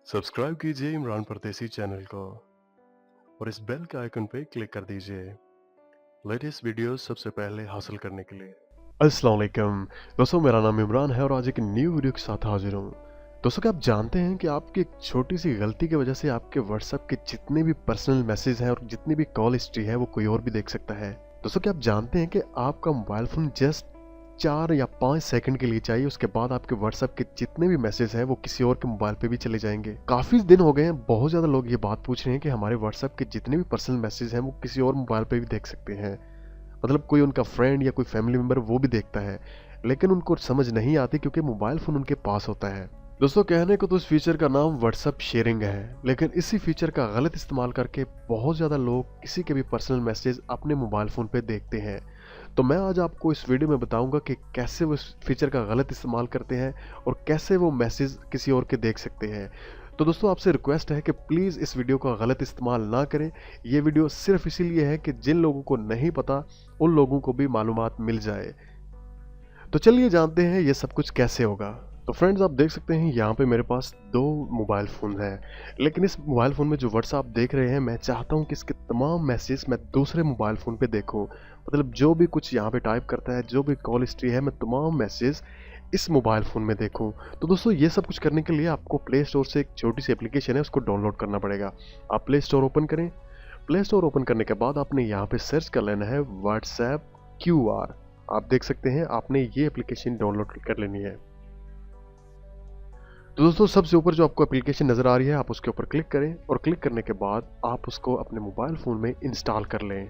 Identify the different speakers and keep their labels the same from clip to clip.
Speaker 1: Subscribe कीजिए इमरान परदेसी channel को और इस बेल के आइकन पे क्लिक कर दीजिए लेटेस्ट वीडियोस सबसे पहले हासिल करने के लिए। अस्सलाम वालेकुम दोस्तों, मेरा नाम इमरान है और आज एक न्यू वीडियो के साथ हाजिर हूँ। दोस्तों, क्या आप जानते हैं कि आपकी एक छोटी सी गलती की वजह से आपके व्हाट्सएप के जितने भी पर्सनल मैसेज हैं और जितनी भी कॉल हिस्ट्री है वो कोई और भी देख सकता है। दोस्तों, क्या आप जानते हैं कि आपका मोबाइल फोन जस्ट 4 या 5 सेकंड के लिए चाहिए, उसके बाद आपके व्हाट्सएप के जितने भी मैसेज हैं वो किसी और के मोबाइल पे भी चले जाएंगे। काफी दिन हो गए हैं, बहुत ज्यादा लोग ये बात पूछ रहे हैं कि हमारे व्हाट्सएप के जितने भी पर्सनल मैसेज हैं वो किसी और मोबाइल पे भी देख सकते हैं। मतलब कोई उनका फ्रेंड या कोई फैमिली मेंबर वो भी देखता है, लेकिन उनको समझ नहीं आती क्योंकि मोबाइल फोन उनके पास होता है। दोस्तों, कहने को तो इस फीचर का नाम व्हाट्सएप शेयरिंग है, लेकिन इसी फीचर का गलत इस्तेमाल करके बहुत ज़्यादा लोग किसी के भी पर्सनल मैसेज अपने मोबाइल फ़ोन पे देखते हैं। तो मैं आज आपको इस वीडियो में बताऊंगा कि कैसे वो इस फीचर का गलत इस्तेमाल करते हैं और कैसे वो मैसेज किसी और के देख सकते हैं। तो दोस्तों, आपसे रिक्वेस्ट है कि प्लीज़ इस वीडियो का गलत इस्तेमाल ना करें। ये वीडियो सिर्फ इसीलिए है कि जिन लोगों को नहीं पता उन लोगों को भी मालूमात मिल जाए। तो चलिए जानते हैं ये सब कुछ कैसे होगा। तो फ्रेंड्स, आप देख सकते हैं यहाँ पे मेरे पास 2 मोबाइल फ़ोन हैं, लेकिन इस मोबाइल फ़ोन में जो व्हाट्सएप देख रहे हैं, मैं चाहता हूँ कि इसके तमाम मैसेज मैं दूसरे मोबाइल फ़ोन पे देखूँ। मतलब जो भी कुछ यहाँ पे टाइप करता है, जो भी कॉल हिस्ट्री है, मैं तमाम मैसेज इस मोबाइल फ़ोन में देखूँ। तो दोस्तों, ये सब कुछ करने के लिए आपको प्ले स्टोर से एक छोटी सी एप्लीकेशन है, उसको डाउनलोड करना पड़ेगा। आप प्ले स्टोर ओपन करें। प्ले स्टोर ओपन करने के बाद आपने यहाँ पे सर्च कर लेना है व्हाट्सएप QR। आप देख सकते हैं आपने ये एप्लीकेशन डाउनलोड कर लेनी है। तो दोस्तों, सबसे ऊपर जो आपको एप्लीकेशन नज़र आ रही है, आप उसके ऊपर क्लिक करें और क्लिक करने के बाद आप उसको अपने मोबाइल फ़ोन में इंस्टॉल कर लें।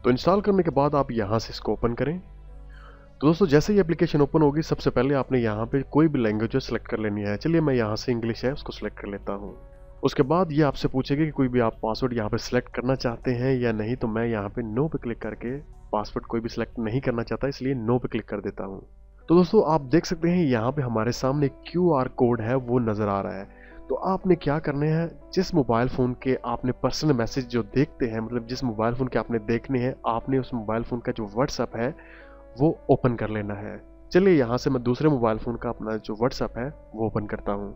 Speaker 1: तो इंस्टॉल करने के बाद आप यहाँ से इसको ओपन करें। तो दोस्तों, जैसे ही एप्लीकेशन ओपन होगी, सबसे पहले आपने यहाँ पे कोई भी लैंग्वेज सेलेक्ट कर लेनी है। चलिए मैं यहाँ से इंग्लिश है उसको सेलेक्ट कर लेता हूँ। उसके बाद ये आपसे पूछेगा कि कोई भी आप पासवर्ड यहाँ पे सिलेक्ट करना चाहते हैं या नहीं। तो मैं यहाँ पे नो पे क्लिक करके पासवर्ड कोई भी सिलेक्ट नहीं करना चाहता, इसलिए नो पे क्लिक कर देता हूँ। तो दोस्तों, आप देख सकते हैं यहाँ पे हमारे सामने QR कोड है वो नज़र आ रहा है। तो आपने क्या करना है, जिस मोबाइल फ़ोन के आपने पर्सनल मैसेज जो देखते हैं, मतलब जिस मोबाइल फ़ोन के आपने देखने हैं, आपने उस मोबाइल फ़ोन का जो व्हाट्सएप है वो ओपन कर लेना है। चलिए यहाँ से मैं दूसरे मोबाइल फ़ोन का अपना जो व्हाट्सएप है वो ओपन करता हूँ।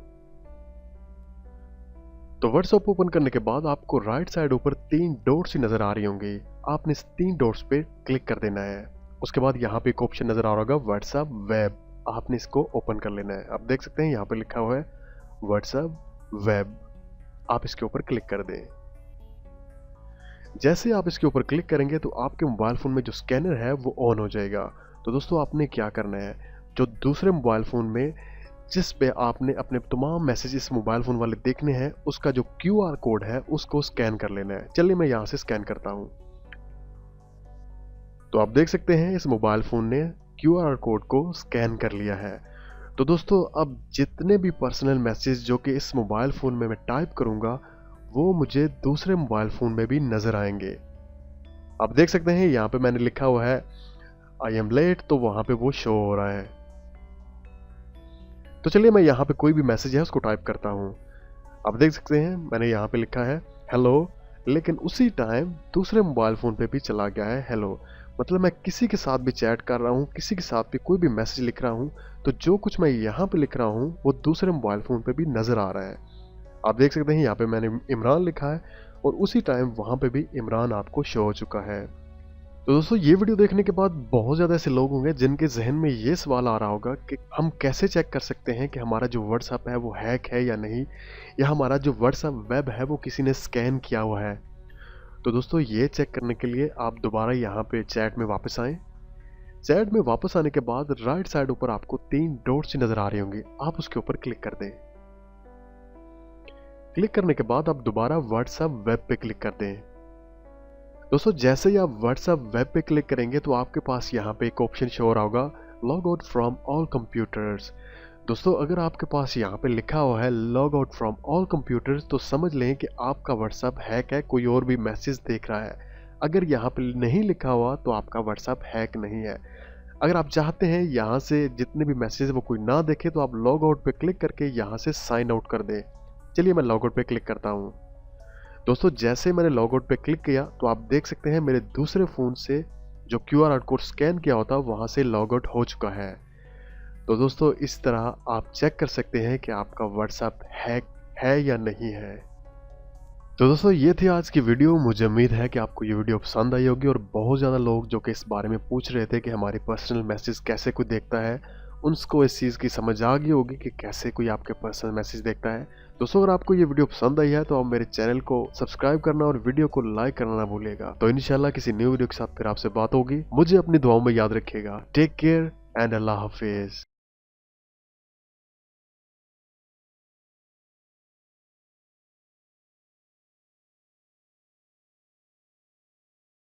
Speaker 1: तो व्हाट्सएप ओपन करने के बाद आपको राइट साइड ऊपर 3 डॉट्स ही नज़र आ रही होंगी। आपने इस 3 डॉट्स पे क्लिक कर देना है। उसके बाद यहाँ पे एक ऑप्शन नज़र आ रहा होगा व्हाट्सएप वेब। आपने इसको ओपन कर लेना है। आप देख सकते हैं यहाँ पे लिखा हुआ है व्हाट्सएप वेब। आप इसके ऊपर क्लिक कर दें। जैसे आप इसके ऊपर क्लिक करेंगे तो आपके मोबाइल फ़ोन में जो स्कैनर है वो ऑन हो जाएगा। तो दोस्तों, आपने क्या करना है, जो दूसरे मोबाइल फ़ोन में जिस पे आपने अपने तमाम मैसेज इस मोबाइल फ़ोन वाले देखने हैं, उसका जो QR कोड है उसको स्कैन कर लेना है। चलिए मैं यहाँ से स्कैन करता हूँ। तो आप देख सकते हैं इस मोबाइल फ़ोन ने QR कोड को स्कैन कर लिया है। तो दोस्तों, अब जितने भी पर्सनल मैसेज जो कि इस मोबाइल फ़ोन में मैं टाइप करूँगा, वो मुझे दूसरे मोबाइल फ़ोन में भी नज़र आएंगे। आप देख सकते हैं यहाँ पे मैंने लिखा हुआ है आई एम लेट, तो वहाँ पे वो शो हो रहा है। तो चलिए मैं यहाँ पे कोई भी मैसेज है उसको टाइप करता हूँ। आप देख सकते हैं मैंने यहाँ पे लिखा है हेलो, लेकिन उसी टाइम दूसरे मोबाइल फ़ोन पे भी चला गया है हेलो। मतलब मैं किसी के साथ भी चैट कर रहा हूँ, किसी के साथ भी कोई भी मैसेज लिख रहा हूँ, तो जो कुछ मैं यहाँ पे लिख रहा हूँ वो दूसरे मोबाइल फ़ोन पे भी नज़र आ रहा है। आप देख सकते हैं यहाँ पे मैंने इमरान लिखा है और उसी टाइम वहाँ पे भी इमरान आपको शो हो चुका है। तो दोस्तों, ये वीडियो देखने के बाद बहुत ज़्यादा ऐसे लोग होंगे जिनके जहन में ये सवाल आ रहा होगा कि हम कैसे चेक कर सकते हैं कि हमारा जो व्हाट्सएप है वो हैक है या नहीं, या हमारा जो व्हाट्सएप वेब है वो किसी ने स्कैन किया हुआ है। तो दोस्तों, ये चेक करने के लिए आप दोबारा यहाँ पे चैट में वापस आएँ। चैट में वापस आने के बाद राइट साइड ऊपर आपको 3 डॉट्स नज़र आ रही होंगी। आप उसके ऊपर क्लिक कर दें। क्लिक करने के बाद आप दोबारा व्हाट्सएप वेब पे क्लिक कर दें। दोस्तों, जैसे ही आप व्हाट्सएप वेब पे क्लिक करेंगे तो आपके पास यहाँ पे एक ऑप्शन शो हो रहा होगा log out from all computers. दोस्तों, अगर आपके पास यहाँ पे लिखा हुआ है log out from all computers, तो समझ लें कि आपका व्हाट्सएप हैक है, कोई और भी मैसेज देख रहा है। अगर यहाँ पे नहीं लिखा हुआ तो आपका व्हाट्सएप हैक नहीं है। अगर आप चाहते हैं यहाँ से जितने भी मैसेज वो कोई ना देखे, तो आप लॉग आउट पे क्लिक करके यहाँ से साइन आउट कर दें। चलिए मैं लॉग आउट पे क्लिक करता हूँ। दोस्तों, जैसे मैंने लॉग आउट पे क्लिक किया तो आप देख सकते हैं मेरे दूसरे फ़ोन से जो QR कोड स्कैन किया होता वहाँ से लॉग आउट हो चुका है। तो दोस्तों इस तरह आप चेक कर सकते हैं कि आपका व्हाट्सएप हैक है या नहीं है। तो दोस्तों ये थी आज की वीडियो। मुझे उम्मीद है कि आपको ये वीडियो पसंद आई होगी और बहुत ज़्यादा लोग जो कि इस बारे में पूछ रहे थे कि हमारे पर्सनल मैसेज कैसे कोई देखता है, उनको इस चीज़ की समझ आ गई होगी कि कैसे कोई आपके पर्सनल मैसेज देखता है। दोस्तों अगर आपको ये वीडियो पसंद आई है तो आप मेरे चैनल को सब्सक्राइब करना और वीडियो को लाइक करना ना भूलिएगा। तो इंशाल्लाह किसी न्यू वीडियो के साथ फिर आपसे बात होगी। मुझे अपनी दुआओं में याद रखिएगा। टेक केयर एंड अल्लाह हाफिज़।